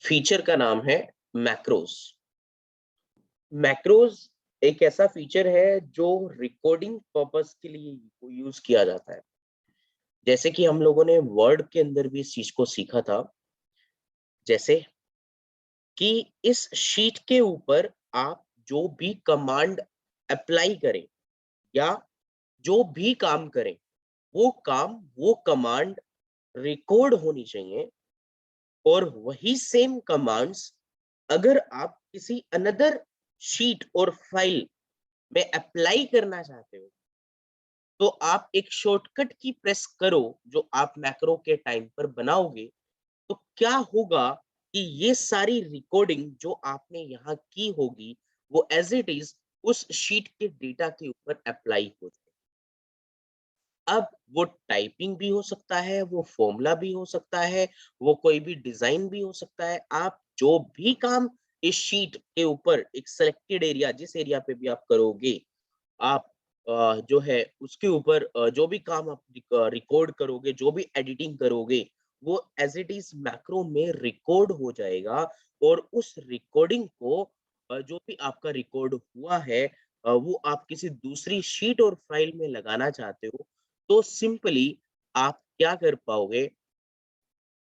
Feature का नाम है मैक्रोज। मैक्रोज एक ऐसा फीचर है जो रिकॉर्डिंग पर्पस के लिए यूज किया जाता है। जैसे कि हम लोगों ने वर्ड के अंदर भी इस चीज को सीखा था, जैसे कि इस शीट के ऊपर आप जो भी कमांड अप्लाई करें या जो भी काम करें, वो कमांड रिकॉर्ड होनी चाहिए। और वही सेम कमांड्स अगर आप किसी अनदर शीट और फाइल में अप्लाई करना चाहते हो, तो आप एक शॉर्टकट की प्रेस करो जो आप मैक्रो के टाइम पर बनाओगे। तो क्या होगा कि ये सारी रिकॉर्डिंग जो आपने यहाँ की होगी, वो एज इट इज उस शीट के डेटा के ऊपर अप्लाई हो जाए। अब वो टाइपिंग भी हो सकता है, वो फॉर्मूला भी हो सकता है, वो कोई भी डिजाइन भी हो सकता है। आप जो भी काम इस शीट के ऊपर एक सिलेक्टेड एरिया, जिस एरिया पे भी आप करोगे, आप जो है उसके ऊपर जो भी काम आप रिकॉर्ड करोगे, जो भी एडिटिंग करोगे, वो एज इट इज मैक्रो में रिकॉर्ड हो जाएगा। और उस रिकॉर्डिंग को जो भी आपका रिकॉर्ड हुआ है, वो आप किसी दूसरी शीट और फाइल में लगाना चाहते हो, तो सिंपली आप क्या कर पाओगे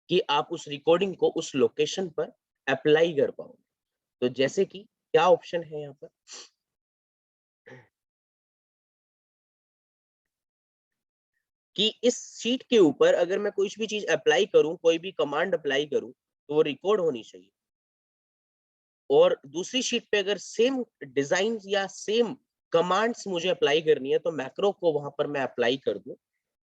कि आप उस रिकॉर्डिंग को उस लोकेशन पर अप्लाई कर पाओगे। तो जैसे कि क्या ऑप्शन है यहाँ पर कि इस शीट के ऊपर अगर मैं कुछ भी चीज अप्लाई करूं, कोई भी कमांड अप्लाई करूं, तो वो रिकॉर्ड होनी चाहिए। और दूसरी शीट पे अगर सेम डिजाइन या सेम कमांड्स मुझे अप्लाई करनी है, तो मैक्रो को वहां पर मैं अप्लाई कर दूं,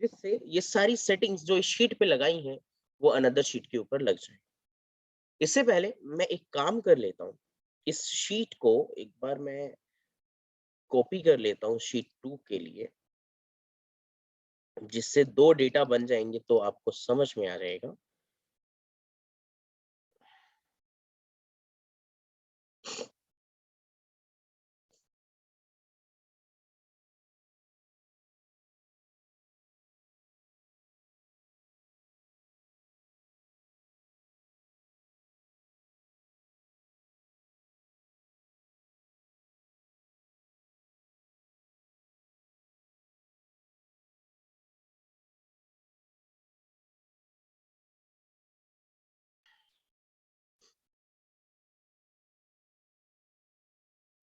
जिससे ये सारी सेटिंग्स जो इस शीट पे लगाई हैं, वो अनदर शीट के ऊपर लग जाए। इससे पहले मैं एक काम कर लेता हूँ, इस शीट को एक बार मैं कॉपी कर लेता हूँ शीट 2 के लिए, जिससे दो डेटा बन जाएंगे तो आपको समझ में आ जाएगा।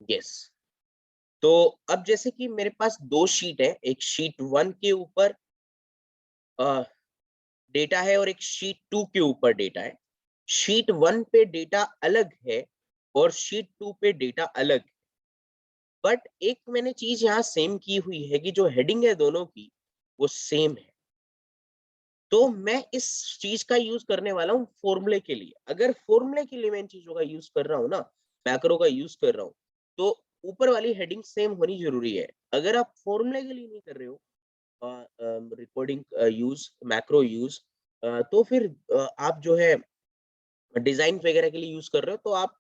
यस। तो अब जैसे कि मेरे पास दो शीट है, एक शीट 1 के ऊपर डेटा है और एक शीट 2 के ऊपर डेटा है। शीट 1 पे डेटा अलग है और शीट 2 पे डेटा अलग है। बट एक मैंने चीज यहाँ सेम की हुई है कि जो हेडिंग है दोनों की, वो सेम है। तो मैं इस चीज का यूज करने वाला हूँ फॉर्मूले के लिए। अगर फॉर्मूले के लिए मैं इन चीजों का यूज कर रहा हूँ ना, मैक्रो का यूज कर रहा हूँ, तो ऊपर वाली हेडिंग सेम होनी जरूरी है। अगर आप फॉर्मूले के लिए नहीं कर रहे हो रिकॉर्डिंग यूज, मैक्रो यूज, तो फिर आप जो है डिजाइन वगैरह के लिए यूज कर रहे हो, तो आप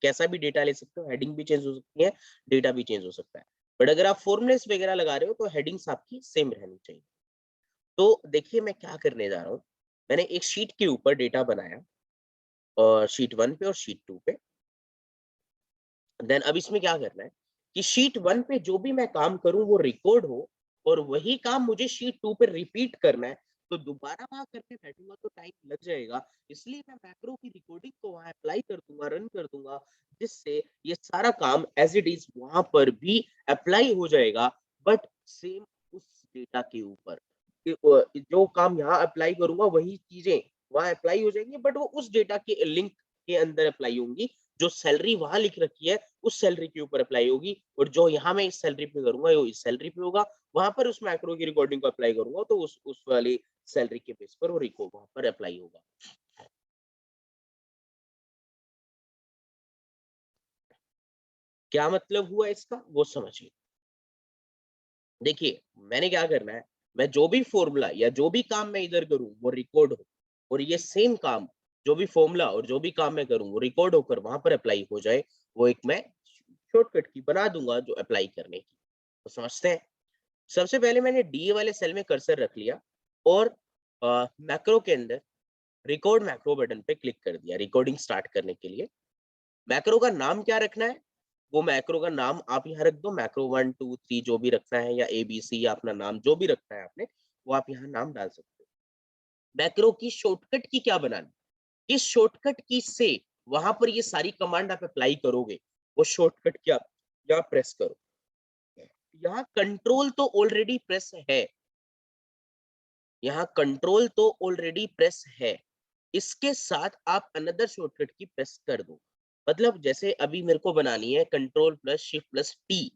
कैसा भी डेटा ले सकते हो, हेडिंग भी चेंज हो सकती है, डेटा भी चेंज हो सकता है। बट अगर आप फॉर्मुलेस वगैरह लगा रहे हो, तो हेडिंग्स आपकी सेम रहनी चाहिए। तो देखिए मैं क्या करने जा रहा हूँ। मैंने एक शीट के ऊपर डेटा बनाया, और शीट 1 पे और शीट 2 पे। देन अब इसमें क्या करना है कि शीट 1 पे जो भी मैं काम करूँ वो रिकॉर्ड हो, और वही काम मुझे शीट 2 पे रिपीट करना है। तो दोबारा वहाँ करके बैठूँगा तो टाइम लग जाएगा। इसलिए मैं मैक्रो की रिकॉर्डिंग को वहाँ अप्लाई कर दूँगा, रन कर दूँगा, जिससे ये सारा काम एज़ इट इज़ वहाँ पर भी अप्लाई हो जाएगा, बट सेम उस डेटा के ऊपर। जो काम यहाँ अप्लाई करूँगा वही चीज़ें वहाँ अप्लाई हो जाएँगी, बट वो उस डेटा के लिंक के अंदर अप्लाई होंगी। जो सैलरी वहाँ लिख रखी है, उस सैलरी के ऊपर अप्लाई होगी, और जो यहाँ मैं इस सैलरी पे करूँगा, वो इस सैलरी पे होगा। वहाँ पर उस मैक्रो की रिकॉर्डिंग को अप्लाई करूँगा, तो उस वाली सैलरी के बेस पर वो रिको वहाँ पर अप्लाई होगा। क्या मतलब हुआ इसका? वो समझिए। देखिए, मैंने क्या करना है, मैं जो भी फ़ॉर्मूला या जो भी काम मैं इधर करूँ, वो रिकॉर्ड हो, और ये सेम काम, जो भी फ़ॉर्मूला और जो भी काम मैं करूँ, वो रिकॉर्ड होकर वहाँ पर अप्लाई हो जाए। वो एक मैं शॉर्टकट की बना दूंगा जो अप्लाई करने की। तो समझते हैं। सबसे पहले मैंने डीए वाले सेल में कर्सर रख लिया और मैक्रो के अंदर रिकॉर्ड मैक्रो बटन पे क्लिक कर दिया रिकॉर्डिंग स्टार्ट करने के लिए। मैक्रो का नाम क्या रखना है, वो मैक्रो का नाम आप यहाँ रख दो, मैक्रो 1 2 3 जो भी रखना है, या ABC या अपना नाम जो भी रखना है आपने, वो आप यहाँ नाम डाल सकते हो। मैक्रो की शॉर्टकट की क्या बनानी, इस शॉर्टकट की से वहां पर ये सारी कमांड आप अप्लाई करोगे, वो शॉर्टकट क्या यहाँ प्रेस करो। यहाँ कंट्रोल तो ऑलरेडी प्रेस है, यहाँ कंट्रोल तो ऑलरेडी प्रेस है, इसके साथ आप अनदर शॉर्टकट की प्रेस कर दो। मतलब जैसे अभी मेरे को बनानी है control plus shift plus T,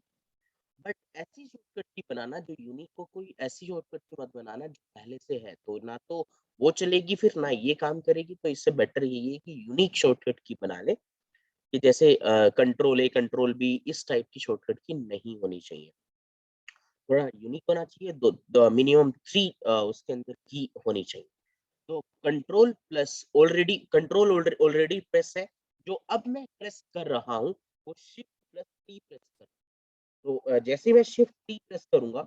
but ऐसी शॉर्टकट की बनाना जो यूनिक हो, कोई ऐसी शॉर्टकट की मत बनाना जो पहले से है, तो ना तो वो चलेगी फिर ना ये काम करेगी। तो इससे बेटर यही है कि यूनिक शॉर्टकट की बना ले, कि जैसे कंट्रोल ए कंट्रोल बी इस टाइप की शॉर्टकट की नहीं होनी चाहिए, थोड़ा यूनिक होना चाहिए। दो मिनिमम 3 उसके अंदर की होनी चाहिए। तो control plus already control already press है, जो अब मैं प्रेस कर रहा हूँ वो शिफ्ट प्लस टी प्रेस कर। तो जैसे ही मैं शिफ्ट टी प्रेस करूंगा,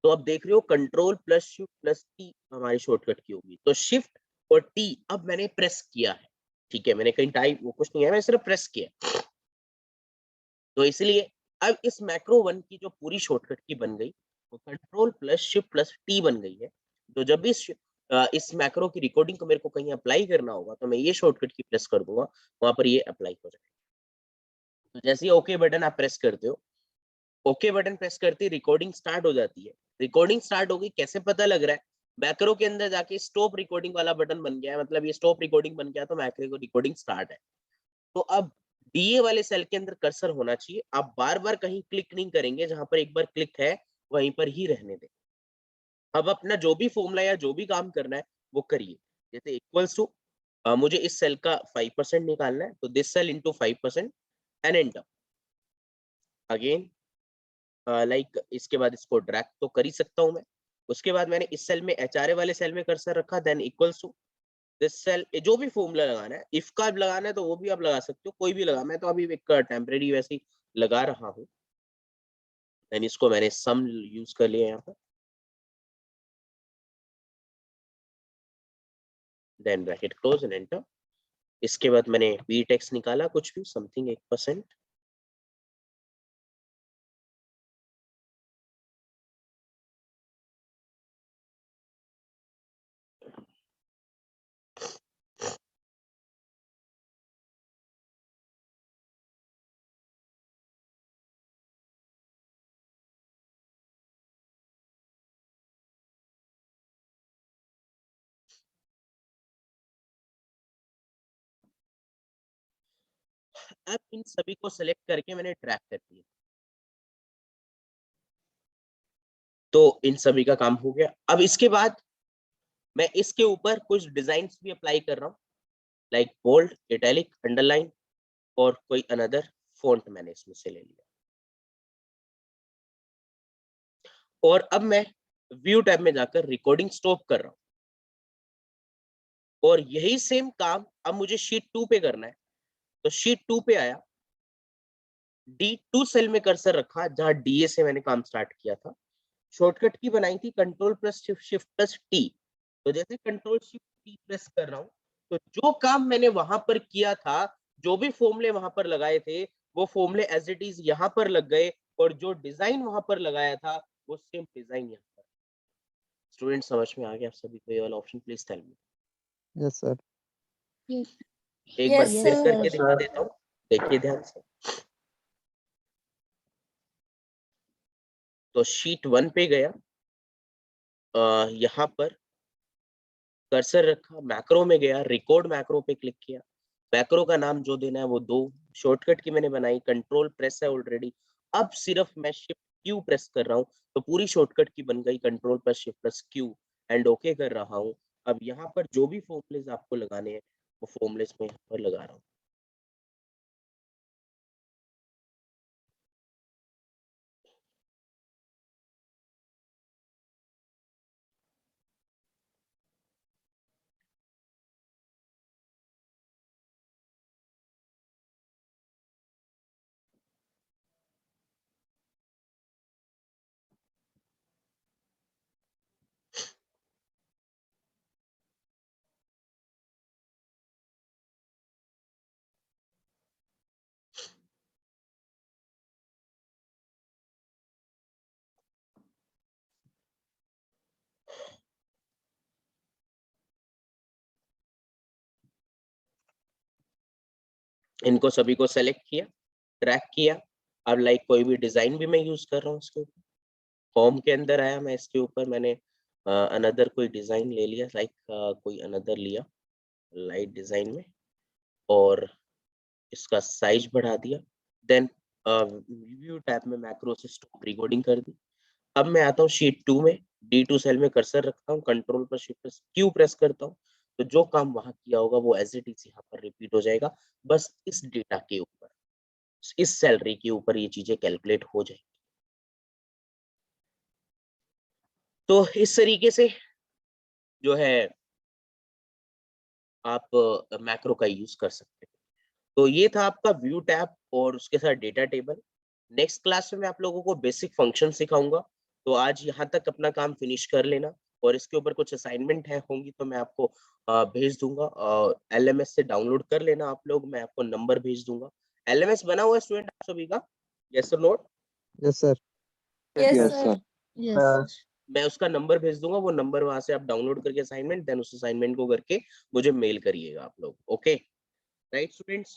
तो अब देख रहे हो control plus shift plus T हमारी शॉर्टकट की होगी। तो शिफ्ट और टी अब मैंने प्रेस किया है, ठीक है, मैंने कहीं टाइप वो कुछ नहीं है, मैंने सिर्फ प्रेस किया। तो इसलिए अब इस मैक्रो 1 की जो पूरी शॉर्टकट की बन गई, वो control plus shift plus T बन गई है। तो जब भी इस मैक्रो की रिकॉर्डिंग को मेरे को कहीं अप्लाई करना होगा, तो मैं ये शॉर्टकट की प्रेस कर दूंगा, वहां पर ये अप्लाई हो जाएगा। तो जैसे ही ओके बटन आप प्रेस करते हो, ओके बटन प्रेस करते ही रिकॉर्डिंग स्टार्ट हो जाती है। रिकॉर्डिंग स्टार्ट हो गई, कैसे पता लग रहा है, मैक्रो के अंदर जाके स्टॉप रिकॉर्डिंग वाला बटन बन गया है, मतलब ये स्टॉप रिकॉर्डिंग बन गया तो मैक्रो को रिकॉर्डिंग स्टार्ट है। तो अब डीए वाले सेल के अंदर कर्सर होना चाहिए, आप बार बार कहीं क्लिक नहीं करेंगे, जहां पर एक बार क्लिक है वहीं पर ही रहने दें। अब अपना जो भी फॉर्मूला या जो भी काम करना है वो करिए। जैसे इक्वल्स टू मुझे इस सेल का 5% निकालना है, तो this cell into 5% and enter again. Like इसके बाद इसको ड्रैग तो कर ही सकता हूं मैं। उसके बाद मैंने इस सेल में एचआरए वाले सेल में कर्सर रखा, then equals to this cell, जो भी फॉर्मूला लगाना है, इफ का लगाना है तो वो भी आप लगा सकते हो, कोई भी लगा, मैं तो अभी एक टेम्परेरी वैसे ही लगा रहा हूँ। देन इसको मैंने सम यूज कर लिया यहाँ पर, then bracket close and enter. इसके बाद मैंने बी टेक्स निकाला कुछ भी समथिंग 1%, अब इन सभी को सिलेक्ट करके मैंने ड्रैग कर दिया। तो इन सभी का काम हो गया। अब इसके बाद मैं इसके ऊपर कुछ डिजाइन भी अप्लाई कर रहा हूँ, लाइक बोल्ड, इटैलिक, अंडरलाइन और कोई अनदर फॉन्ट मैंने इसमें से ले लिया। और अब मैं व्यू टैब में जाकर रिकॉर्डिंग स्टॉप कर रहा हूँ, और यही सेम काम अब मुझे शीट 2 पे करना है। तो शीट 2 पे आया, D2 सेल में कर्सर रखा जहां DA से मैंने काम स्टार्ट किया था। शॉर्टकट की बनाई थी control plus shift plus T. तो जैसे कंट्रोल शिफ्ट टी प्रेस कर रहा हूँ, तो जो काम मैंने वहां पर किया था, जो भी फॉर्मूले वहां पर लगाए थे, वो फॉर्मूले एज इट इज यहाँ पर लग गए, और जो डिजाइन वहां पर लगाया था वो सेम डिजाइन यहाँ पर। स्टूडेंट समझ में आ गया आप सभी को ये वाला option? Please tell me. Yes sir. एक बार यस फिर सर। करके दिखा देता हूँ, देखिए ध्यान से। तो शीट 1 पे गया, यहाँ पर कर्सर रखा, मैक्रो में गया, रिकॉर्ड मैक्रो पे क्लिक किया, मैक्रो का नाम जो देना है वो दो, शॉर्टकट की मैंने बनाई, कंट्रोल प्रेस है ऑलरेडी, अब सिर्फ मैं शिफ्ट क्यू प्रेस कर रहा हूँ, तो पूरी शॉर्टकट की बन गई control plus shift plus Q, and okay कर रहा हूँ। अब यहाँ पर जो भी फॉर्मूलेज आपको लगाने हैं वो फॉर्मूलेज में यहाँ पर लगा रहा हूँ। इनको सभी को सेलेक्ट किया, ट्रैक किया। अब लाइक कोई भी डिजाइन भी मैं यूज कर रहा हूँ इसके ऊपर, फॉर्म के अंदर आया मैं, इसके ऊपर मैंने अनदर कोई डिजाइन ले लिया, लाइक कोई अनदर लिया लाइट डिजाइन में, और इसका साइज बढ़ा दिया। देन व्यू टैब में मैक्रो से स्टॉप रिकॉर्डिंग कर दी। अब मैं आता हूँ शीट 2 में, D2 सेल में कर्सर रखता हूँ, कंट्रोल पर शिफ्ट क्यू प्रेस करता हूँ, तो जो काम वहां किया होगा वो एज इट इज यहाँ पर रिपीट हो जाएगा, बस इस डेटा के ऊपर, इस सैलरी के ऊपर ये चीजें कैलकुलेट हो जाएगी। तो इस तरीके से जो है आप मैक्रो का यूज कर सकते हैं। तो ये था आपका व्यू टैब और उसके साथ डेटा टेबल। नेक्स्ट क्लास में मैं आप लोगों को बेसिक फंक्शन सिखाऊंगा। तो आज यहाँ तक अपना काम फिनिश कर लेना, और इसके ऊपर कुछ असाइनमेंट है होंगी तो मैं आपको भेज दूंगा, LMS से डाउनलोड कर लेना आप लोग, मैं आपको नंबर भेज दूंगा। LMS बना हुआ है स्टूडेंट आप सभी का? यस और no? Yes sir. Yes sir. Yes. मैं उसका नंबर भेज दूंगा, वो नंबर वहां से आप डाउनलोड करके असाइनमेंट, देन उस असाइनमेंट को करके मुझे मेल करिएगा आप लोग। Okay right students?